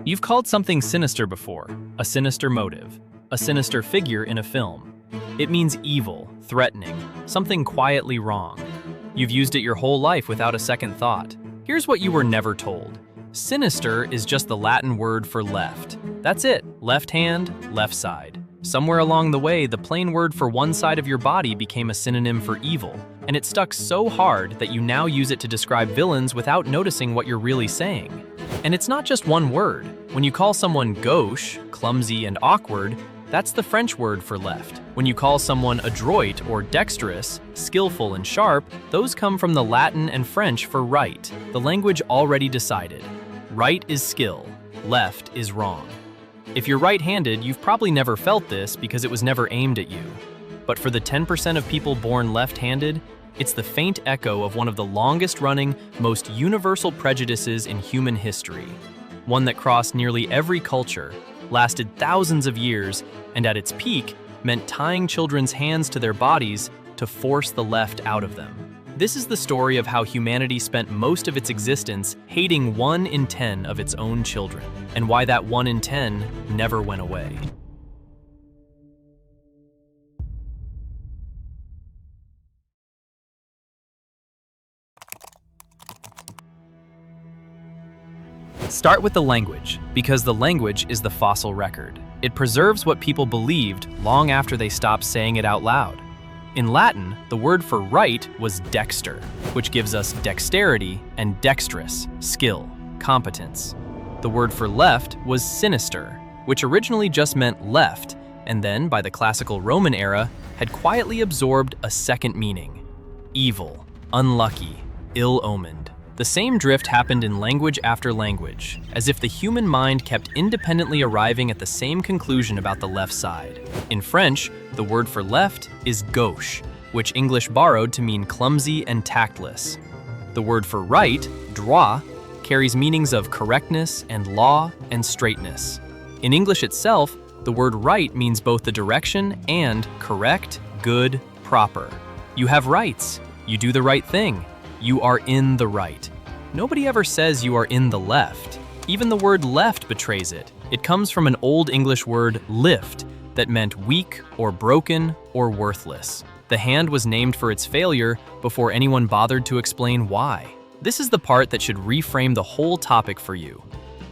You've called something sinister before, a sinister motive, a sinister figure in a film. It means evil, threatening, something quietly wrong. You've used it your whole life without a second thought. Here's what you were never told. Sinister is just the Latin word for left. That's it, left hand, left side. Somewhere along the way, the plain word for one side of your body became a synonym for evil, and it stuck so hard that you now use it to describe villains without noticing what you're really saying. And it's not just one word. When you call someone gauche, clumsy and awkward, that's the French word for left. When you call someone adroit or dexterous, skillful and sharp, those come from the Latin and French for right. The language already decided. Right is skill, left is wrong. If you're right-handed, you've probably never felt this because it was never aimed at you. But for the 10% of people born left-handed, it's the faint echo of one of the longest-running, most universal prejudices in human history. One that crossed nearly every culture, lasted thousands of years, and at its peak, meant tying children's hands to their bodies to force the left out of them. This is the story of how humanity spent most of its existence hating 1 in 10 of its own children, and why that 1 in 10 never went away. Start with the language, because the language is the fossil record. It preserves what people believed long after they stopped saying it out loud. In Latin, the word for right was dexter, which gives us dexterity, and dexterous, skill, competence. The word for left was sinister, which originally just meant left, and then, by the classical Roman era, had quietly absorbed a second meaning: evil, unlucky, ill-omened. The same drift happened in language after language, as if the human mind kept independently arriving at the same conclusion about the left side. In French, the word for left is gauche, which English borrowed to mean clumsy and tactless. The word for right, droit, carries meanings of correctness and law and straightness. In English itself, the word right means both the direction and correct, good, proper. You have rights. You do the right thing. You are in the right. Nobody ever says you are in the left. Even the word left betrays it. It comes from an Old English word lift that meant weak or broken or worthless. The hand was named for its failure before anyone bothered to explain why. This is the part that should reframe the whole topic for you.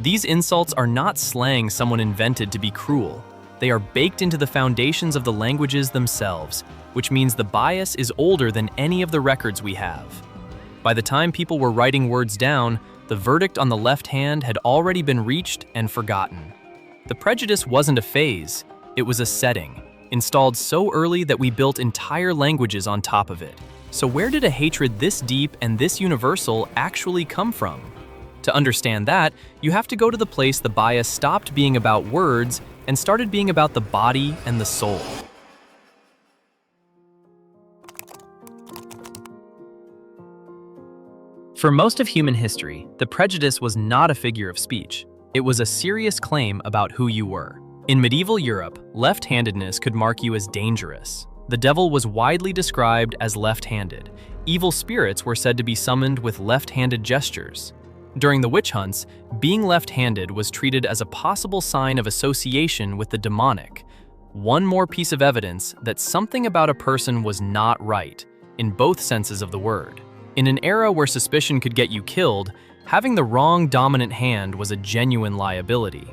These insults are not slang someone invented to be cruel. They are baked into the foundations of the languages themselves, which means the bias is older than any of the records we have. By the time people were writing words down, the verdict on the left hand had already been reached and forgotten. The prejudice wasn't a phase, it was a setting, installed so early that we built entire languages on top of it. So where did a hatred this deep and this universal actually come from? To understand that, you have to go to the place the bias stopped being about words and started being about the body and the soul. For most of human history, the prejudice was not a figure of speech. It was a serious claim about who you were. In medieval Europe, left-handedness could mark you as dangerous. The devil was widely described as left-handed. Evil spirits were said to be summoned with left-handed gestures. During the witch hunts, being left-handed was treated as a possible sign of association with the demonic. One more piece of evidence that something about a person was not right, in both senses of the word. In an era where suspicion could get you killed, having the wrong dominant hand was a genuine liability.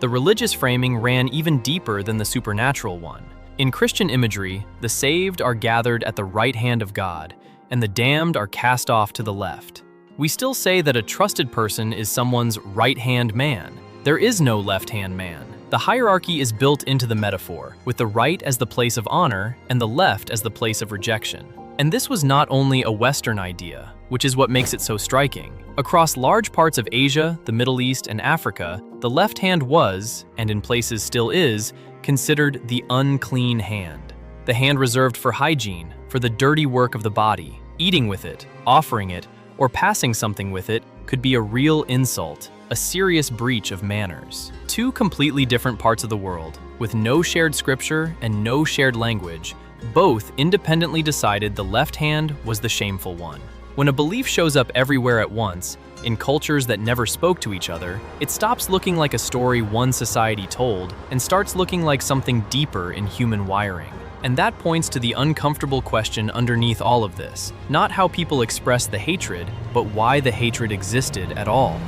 The religious framing ran even deeper than the supernatural one. In Christian imagery, the saved are gathered at the right hand of God, and the damned are cast off to the left. We still say that a trusted person is someone's right-hand man. There is no left-hand man. The hierarchy is built into the metaphor, with the right as the place of honor and the left as the place of rejection. And this was not only a Western idea, which is what makes it so striking. Across large parts of Asia, the Middle East, and Africa, the left hand was, and in places still is, considered the unclean hand. The hand reserved for hygiene, for the dirty work of the body. Eating with it, offering it, or passing something with it could be a real insult, a serious breach of manners. Two completely different parts of the world, with no shared scripture and no shared language, both independently decided the left hand was the shameful one. When a belief shows up everywhere at once, in cultures that never spoke to each other, it stops looking like a story one society told and starts looking like something deeper in human wiring. And that points to the uncomfortable question underneath all of this, not how people express the hatred, but why the hatred existed at all.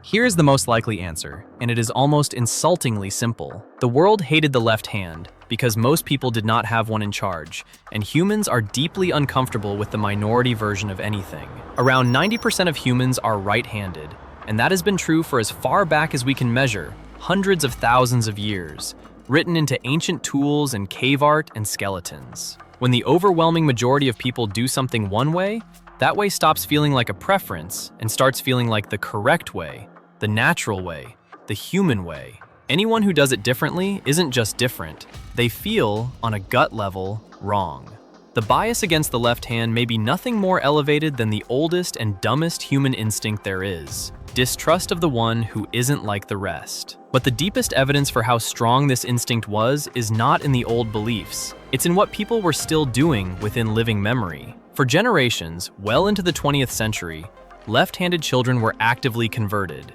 Here's the most likely answer, and it is almost insultingly simple. The world hated the left hand because most people did not have one in charge, and humans are deeply uncomfortable with the minority version of anything. Around 90% of humans are right-handed, and that has been true for as far back as we can measure, hundreds of thousands of years, written into ancient tools and cave art and skeletons. When the overwhelming majority of people do something one way, that way stops feeling like a preference and starts feeling like the correct way, the natural way, the human way. Anyone who does it differently isn't just different. They feel, on a gut level, wrong. The bias against the left hand may be nothing more elevated than the oldest and dumbest human instinct there is: distrust of the one who isn't like the rest. But the deepest evidence for how strong this instinct was is not in the old beliefs. It's in what people were still doing within living memory. For generations, well into the 20th century, left-handed children were actively converted.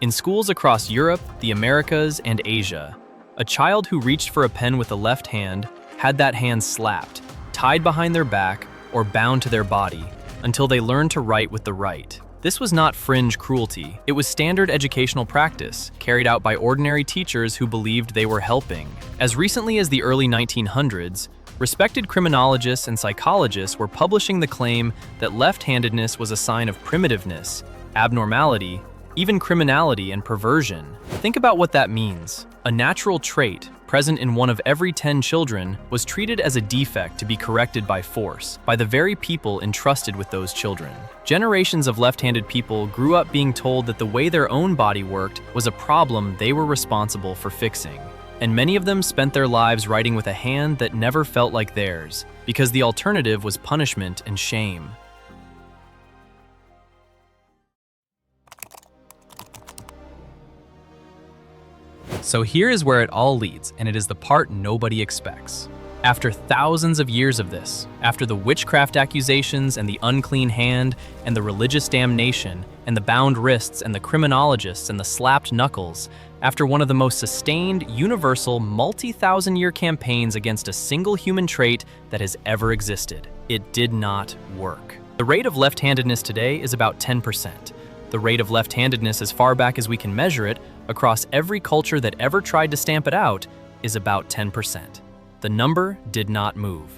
In schools across Europe, the Americas, and Asia, a child who reached for a pen with the left hand had that hand slapped, tied behind their back, or bound to their body until they learned to write with the right. This was not fringe cruelty. It was standard educational practice, carried out by ordinary teachers who believed they were helping. As recently as the early 1900s, respected criminologists and psychologists were publishing the claim that left-handedness was a sign of primitiveness, abnormality, even criminality and perversion. Think about what that means. A natural trait, present in one of every 10 children, was treated as a defect to be corrected by force, by the very people entrusted with those children. Generations of left-handed people grew up being told that the way their own body worked was a problem they were responsible for fixing. And many of them spent their lives writing with a hand that never felt like theirs, because the alternative was punishment and shame. So here is where it all leads, and it is the part nobody expects. After thousands of years of this, after the witchcraft accusations and the unclean hand and the religious damnation and the bound wrists and the criminologists and the slapped knuckles, after one of the most sustained, universal, multi-thousand-year campaigns against a single human trait that has ever existed, it did not work. The rate of left-handedness today is about 10%. The rate of left-handedness as far back as we can measure it, across every culture that ever tried to stamp it out, is about 10%. The number did not move.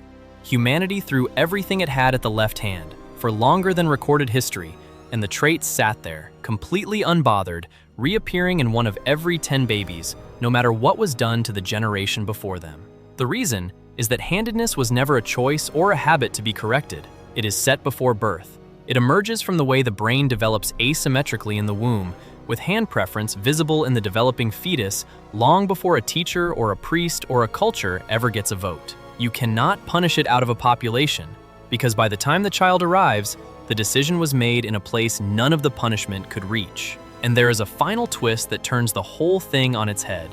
Humanity threw everything it had at the left hand, for longer than recorded history, and the trait sat there, completely unbothered, reappearing in one of every 10 babies, no matter what was done to the generation before them. The reason is that handedness was never a choice or a habit to be corrected. It is set before birth. It emerges from the way the brain develops asymmetrically in the womb, with hand preference visible in the developing fetus long before a teacher or a priest or a culture ever gets a vote. You cannot punish it out of a population, because by the time the child arrives, the decision was made in a place none of the punishment could reach. And there is a final twist that turns the whole thing on its head.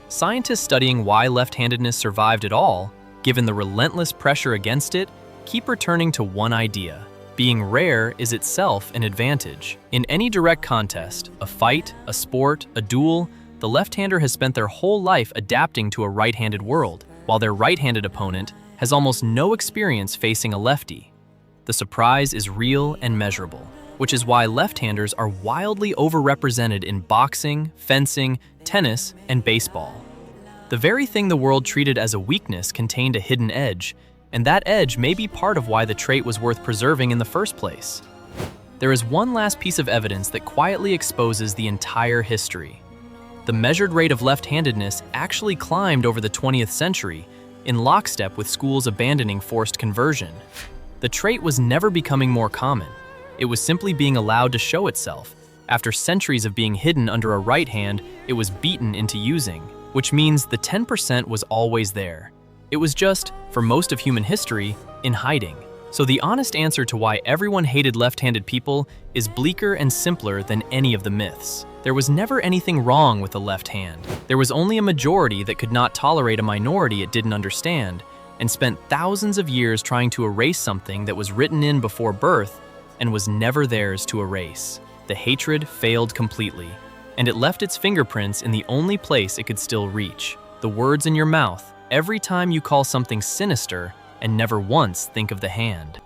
Scientists studying why left-handedness survived at all, given the relentless pressure against it, keep returning to one idea. Being rare is itself an advantage. In any direct contest, a fight, a sport, a duel, the left-hander has spent their whole life adapting to a right-handed world, while their right-handed opponent has almost no experience facing a lefty. The surprise is real and measurable, which is why left-handers are wildly overrepresented in boxing, fencing, tennis, and baseball. The very thing the world treated as a weakness contained a hidden edge, and that edge may be part of why the trait was worth preserving in the first place. There is one last piece of evidence that quietly exposes the entire history. The measured rate of left-handedness actually climbed over the 20th century, in lockstep with schools abandoning forced conversion. The trait was never becoming more common. It was simply being allowed to show itself. After centuries of being hidden under a right hand, it was beaten into using, which means the 10% was always there. It was just, for most of human history, in hiding. So the honest answer to why everyone hated left-handed people is bleaker and simpler than any of the myths. There was never anything wrong with the left hand. There was only a majority that could not tolerate a minority it didn't understand, and spent thousands of years trying to erase something that was written in before birth and was never theirs to erase. The hatred failed completely, and it left its fingerprints in the only place it could still reach, the words in your mouth, every time you call something sinister and never once think of the hand.